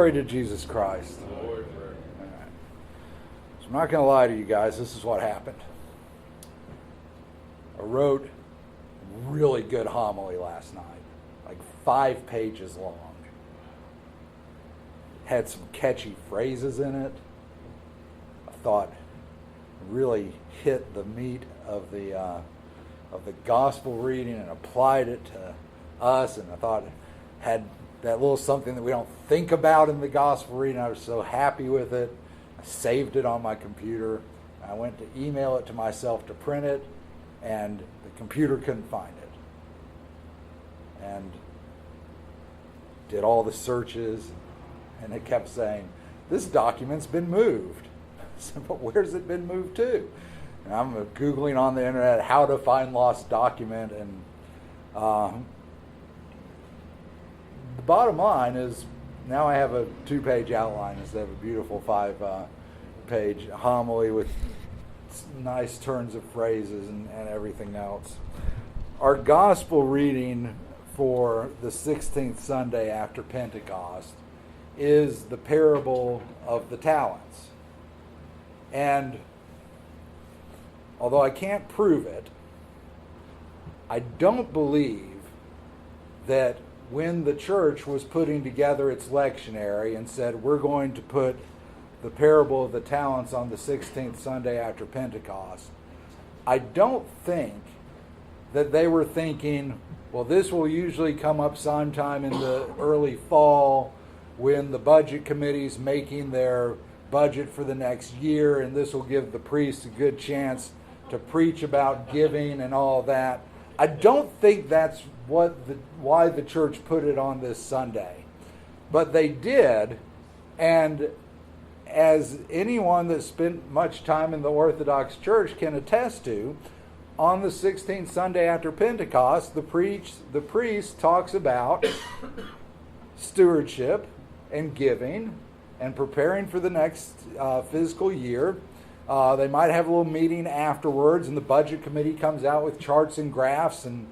Glory to Jesus Christ. All right. So I'm not going to lie to you guys. This is what happened. I wrote a really good homily last night, like 5 pages long. Had some catchy phrases in it. I thought really hit the meat of the gospel reading and applied it to us, and I thought it had that little something that we don't think about in the gospel reading. I was so happy with it. I saved it on my computer. I went to email it to myself to print it, and the computer couldn't find it. And did all the searches, and it kept saying, this document's been moved. I said, but where's it been moved to? And I'm Googling on the internet how to find lost document, and the bottom line is now I have a 2-page outline instead of a beautiful 5-page homily with nice turns of phrases and everything else. Our gospel reading for the 16th Sunday after Pentecost is the parable of the talents. And although I can't prove it, I don't believe that when the church was putting together its lectionary and said, we're going to put the parable of the talents on the 16th Sunday after Pentecost, I don't think that they were thinking, well, this will usually come up sometime in the early fall when the budget committee's making their budget for the next year, and this will give the priests a good chance to preach about giving and all that. I don't think that's why the church put it on this Sunday. But they did, and as anyone that spent much time in the Orthodox Church can attest to, on the 16th Sunday after Pentecost, the priest talks about stewardship and giving and preparing for the next fiscal year. They might have a little meeting afterwards, and the budget committee comes out with charts and graphs and,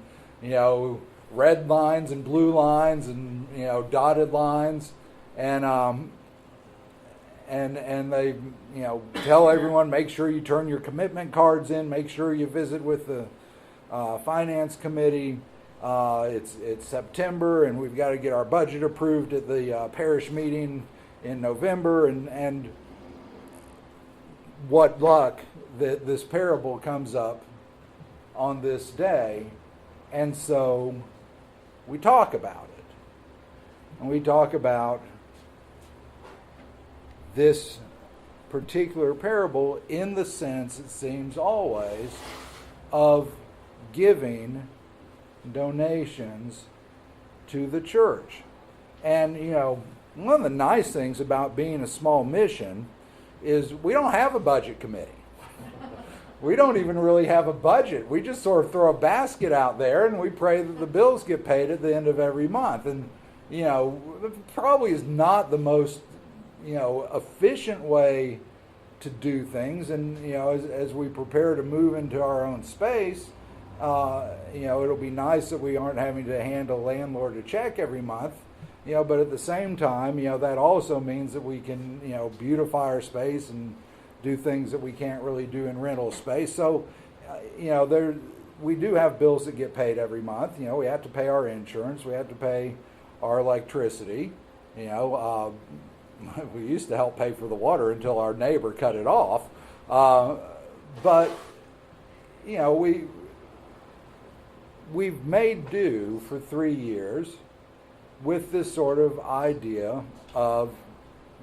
red lines and blue lines and, dotted lines. And they, tell everyone, make sure you turn your commitment cards in, make sure you visit with the finance committee. It's September, and we've got to get our budget approved at the parish meeting in November, and what luck that this parable comes up on this day. And so we talk about it. And we talk about this particular parable in the sense, it seems always, of giving donations to the church. And, one of the nice things about being a small mission is we don't have a budget committee. We don't even really have a budget. We just sort of throw a basket out there and we pray that the bills get paid at the end of every month. And, it probably is not the most, efficient way to do things. And, as we prepare to move into our own space, it'll be nice that we aren't having to hand a landlord a check every month. But at the same time, that also means that we can, beautify our space and do things that we can't really do in rental space. So, we do have bills that get paid every month. We have to pay our insurance. We have to pay our electricity. We used to help pay for the water until our neighbor cut it off. But, we've made do for 3 years with this sort of idea of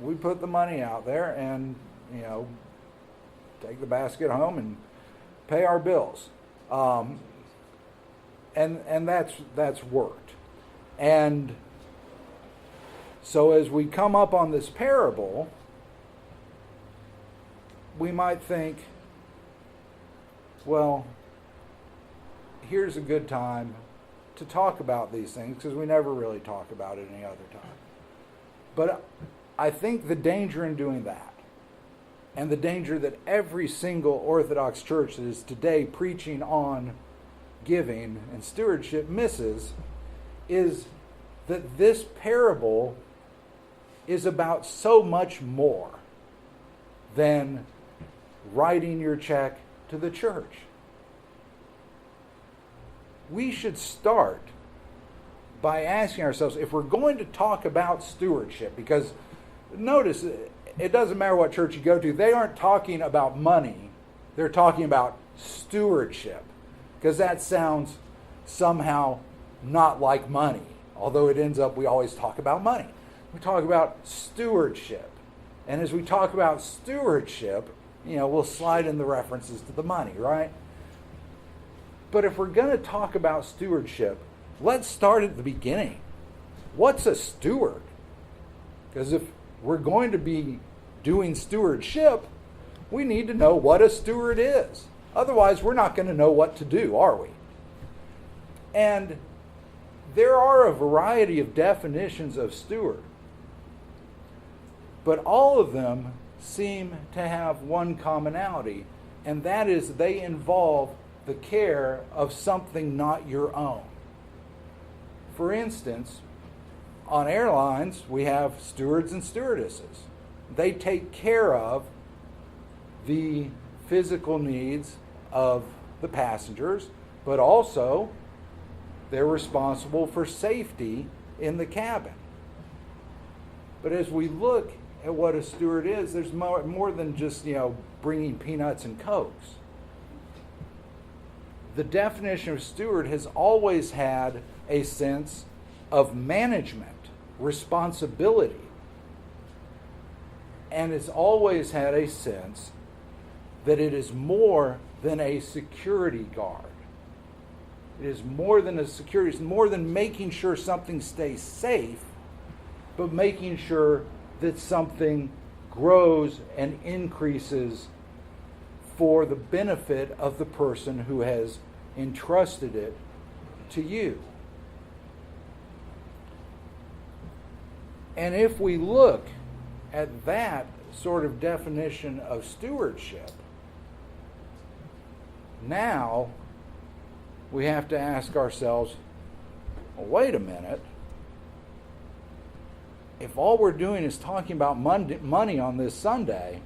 we put the money out there and, take the basket home and pay our bills. And that's worked. And so as we come up on this parable, we might think, well, here's a good time to talk about these things because we never really talk about it any other time. But I think the danger in doing that, and the danger that every single Orthodox church that is today preaching on giving and stewardship misses, is that this parable is about so much more than writing your check to the church. We should start by asking ourselves, if we're going to talk about stewardship, because notice, it doesn't matter what church you go to, they aren't talking about money, they're talking about stewardship, because that sounds somehow not like money, although it ends up we always talk about money. We talk about stewardship, and as we talk about stewardship, we'll slide in the references to the money, right? But if we're going to talk about stewardship, let's start at the beginning. What's a steward? Because if we're going to be doing stewardship, we need to know what a steward is. Otherwise, we're not going to know what to do, are we? And there are a variety of definitions of steward, but all of them seem to have one commonality, and that is they involve the care of something not your own. For instance, on airlines, we have stewards and stewardesses. They take care of the physical needs of the passengers, but also they're responsible for safety in the cabin. But as we look at what a steward is, there's more than just, bringing peanuts and Cokes. The definition of steward has always had a sense of management, responsibility, and it's always had a sense that it is more than a security guard. It is more than a security, it's more than making sure something stays safe, but making sure that something grows and increases for the benefit of the person who has entrusted it to you. And if we look at that sort of definition of stewardship, now we have to ask ourselves, well, wait a minute. If all we're doing is talking about money on this Sunday,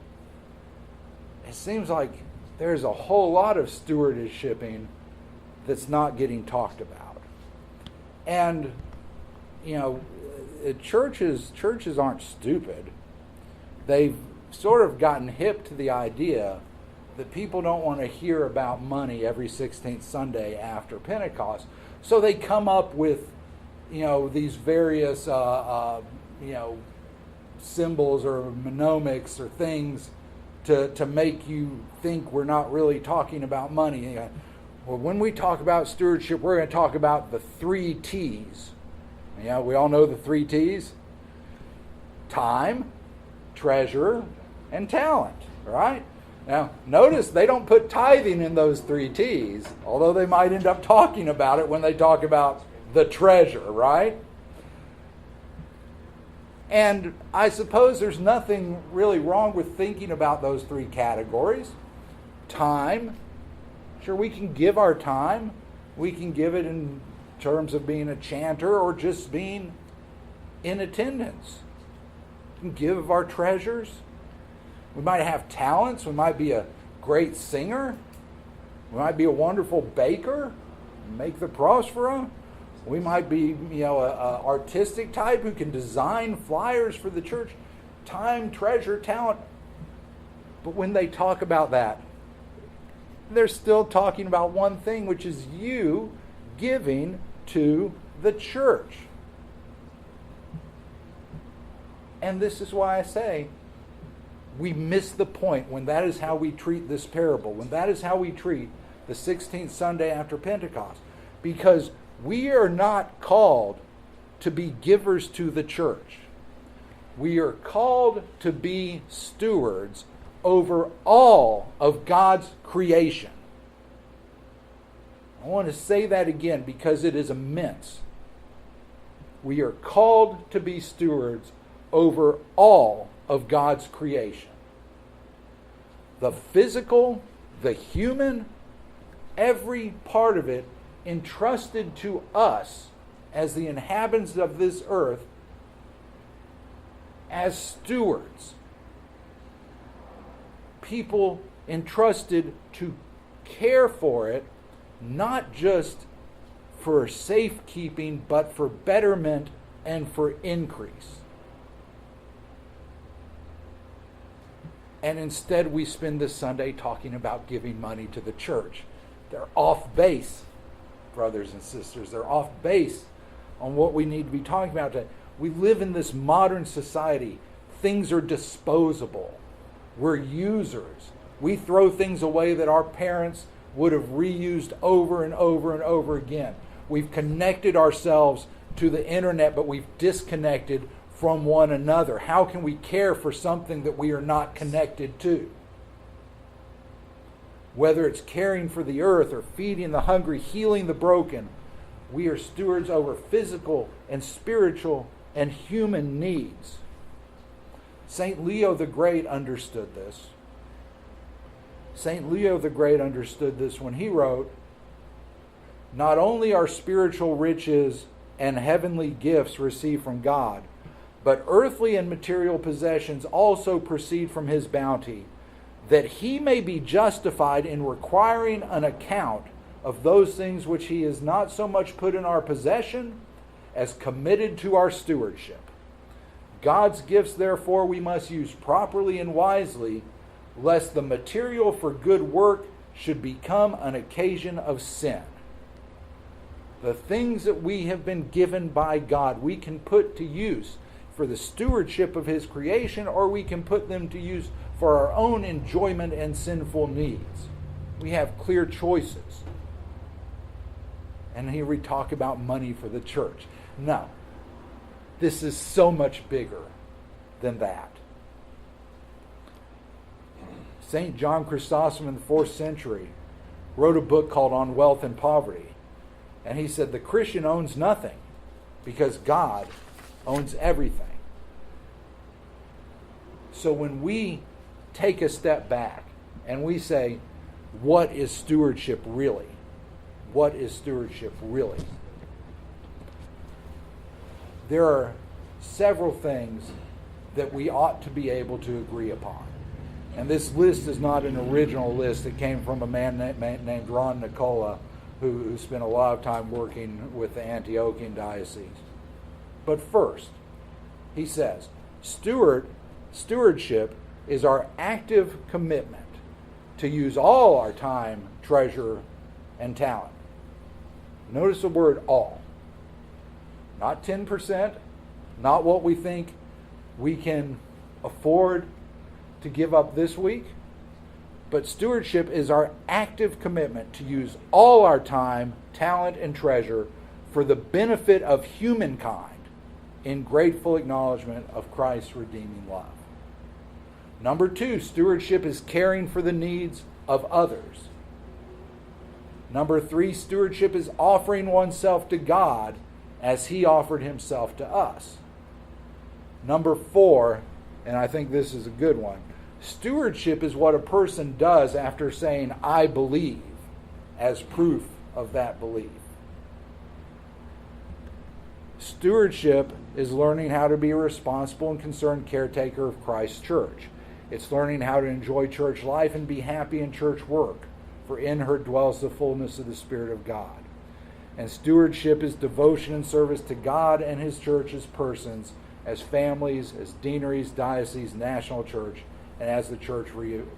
it seems like there's a whole lot of stewardshiping that's not getting talked about. And, churches aren't stupid. They've sort of gotten hip to the idea that people don't want to hear about money every 16th Sunday after Pentecost. So they come up with, these various, symbols or mnemonics or things to make you think we're not really talking about money. Well, when we talk about stewardship, we're going to talk about the 3 T's. We all know the 3 T's. Time, treasure, and talent, right? Now, notice they don't put tithing in those 3 T's, although they might end up talking about it when they talk about the treasure, right? And I suppose there's nothing really wrong with thinking about those 3 categories. Time, sure, we can give our time. We can give it in terms of being a chanter or just being in attendance. We can give of our treasures. We might have talents. We might be a great singer. We might be a wonderful baker, make the prospera. We might be, an artistic type who can design flyers for the church. Time, treasure, talent. But when they talk about that, they're still talking about one thing, which is you giving to the church. And this is why I say we miss the point when that is how we treat this parable, when that is how we treat the 16th Sunday after Pentecost. Because we are not called to be givers to the church. We are called to be stewards over all of God's creation. I want to say that again because it is immense. We are called to be stewards over all of God's creation. The physical, the human, every part of it entrusted to us as the inhabitants of this earth as stewards, people entrusted to care for it, not just for safekeeping, but for betterment and for increase. And instead we spend this Sunday talking about giving money to the church. They're off base, brothers and sisters. They're off base on what we need to be talking about today. We live in this modern society. Things are disposable. We're users. We throw things away that our parents would have reused over and over and over again. We've connected ourselves to the internet, but we've disconnected from one another. How can we care for something that we are not connected to? Whether it's caring for the earth or feeding the hungry, healing the broken, we are stewards over physical and spiritual and human needs. St. Leo the Great understood this. St. Leo the Great understood this when he wrote, "Not only are spiritual riches and heavenly gifts received from God, but earthly and material possessions also proceed from his bounty, that he may be justified in requiring an account of those things which he has not so much put in our possession as committed to our stewardship. God's gifts, therefore, we must use properly and wisely, lest the material for good work should become an occasion of sin." The things that we have been given by God, we can put to use for the stewardship of his creation, or we can put them to use for our own enjoyment and sinful needs. We have clear choices. And here we talk about money for the church. No, this is so much bigger than that. St. John Chrysostom in the 4th century wrote a book called On Wealth and Poverty. And he said the Christian owns nothing because God owns everything. So when we take a step back and we say, what is stewardship really? What is stewardship really? There are several things that we ought to be able to agree upon. And this list is not an original list. It came from a man named Ron Nicola, who spent a lot of time working with the Antiochian diocese. But first, he says, stewardship is our active commitment to use all our time, treasure, and talent. Notice the word all. Not 10%, not what we think we can afford to give up this week, but stewardship is our active commitment to use all our time, talent, and treasure for the benefit of humankind in grateful acknowledgement of Christ's redeeming love. Number 2, stewardship is caring for the needs of others. Number 3, stewardship is offering oneself to God as he offered himself to us. Number 4, and I think this is a good one, stewardship is what a person does after saying, "I believe," as proof of that belief. Stewardship is learning how to be a responsible and concerned caretaker of Christ's church. It's learning how to enjoy church life and be happy in church work, for in her dwells the fullness of the Spirit of God. And stewardship is devotion and service to God and his church as persons, as families, as deaneries, dioceses, national church, and as the church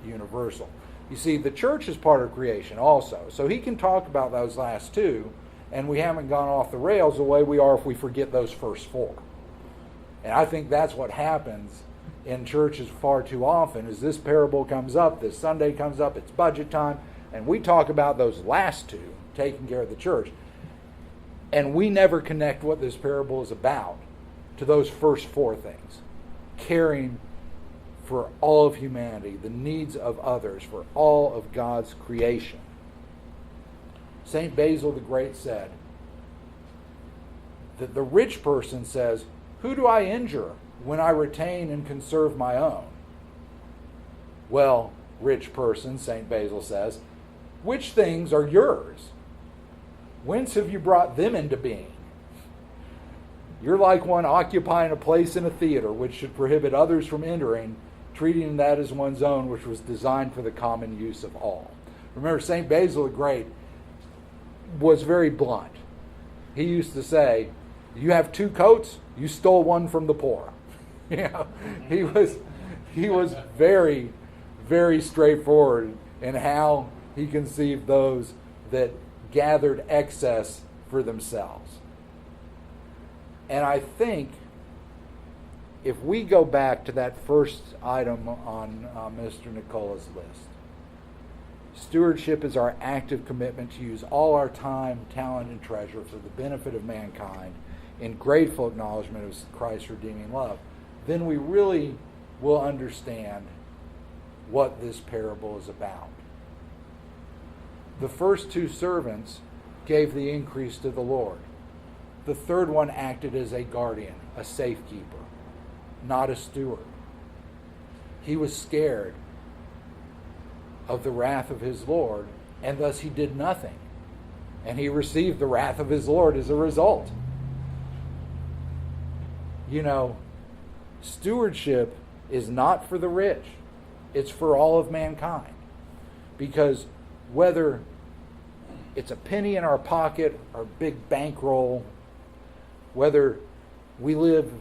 universal. You see, the church is part of creation also. So he can talk about those last two, and we haven't gone off the rails the way we are if we forget those first 4. And I think that's what happens in churches far too often, is this parable comes up, this Sunday comes up, it's budget time, and we talk about those last 2, taking care of the church. And we never connect what this parable is about to those first 4 things. Caring for all of humanity, the needs of others, for all of God's creation. St. Basil the Great said that the rich person says, "Who do I injure when I retain and conserve my own?" Well, rich person, St. Basil says, which things are yours? Whence have you brought them into being? You're like one occupying a place in a theater which should prohibit others from entering, treating that as one's own, which was designed for the common use of all. Remember, St. Basil the Great was very blunt. He used to say, you have 2 coats, you stole one from the poor. He was very, very straightforward in how he conceived those that gathered excess for themselves. And I think if we go back to that first item on Mr. Nicola's list, stewardship is our active commitment to use all our time, talent, and treasure for the benefit of mankind in grateful acknowledgement of Christ's redeeming love, then we really will understand what this parable is about. The first 2 servants gave the increase to the Lord. The third one acted as a guardian, a safekeeper, not a steward. He was scared of the wrath of his Lord, and thus he did nothing. And he received the wrath of his Lord as a result. Stewardship is not for the rich. It's for all of mankind. Because whether it's a penny in our pocket or big bankroll, whether we live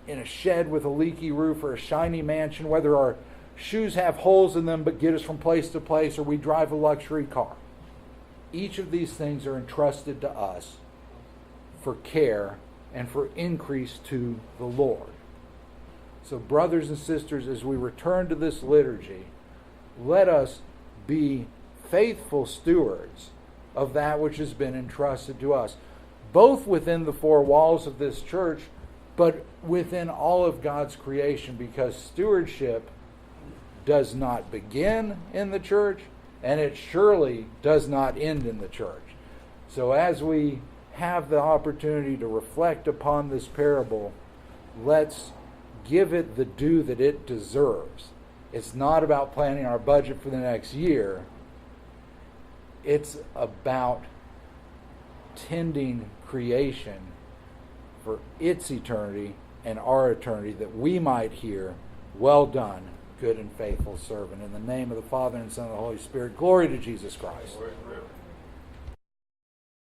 in a shed with a leaky roof or a shiny mansion, whether our shoes have holes in them but get us from place to place, or we drive a luxury car, each of these things are entrusted to us for care and for increase to the Lord. So, brothers and sisters, as we return to this liturgy, let us be faithful stewards of that which has been entrusted to us, both within the 4 walls of this church, but within all of God's creation, because stewardship does not begin in the church, and it surely does not end in the church. So as we have the opportunity to reflect upon this parable, let's give it the due that it deserves. It's not about planning our budget for the next year. It's about tending creation for its eternity and our eternity, that we might hear, well done, good and faithful servant. In the name of the Father, and Son, and the Holy Spirit, glory to Jesus Christ.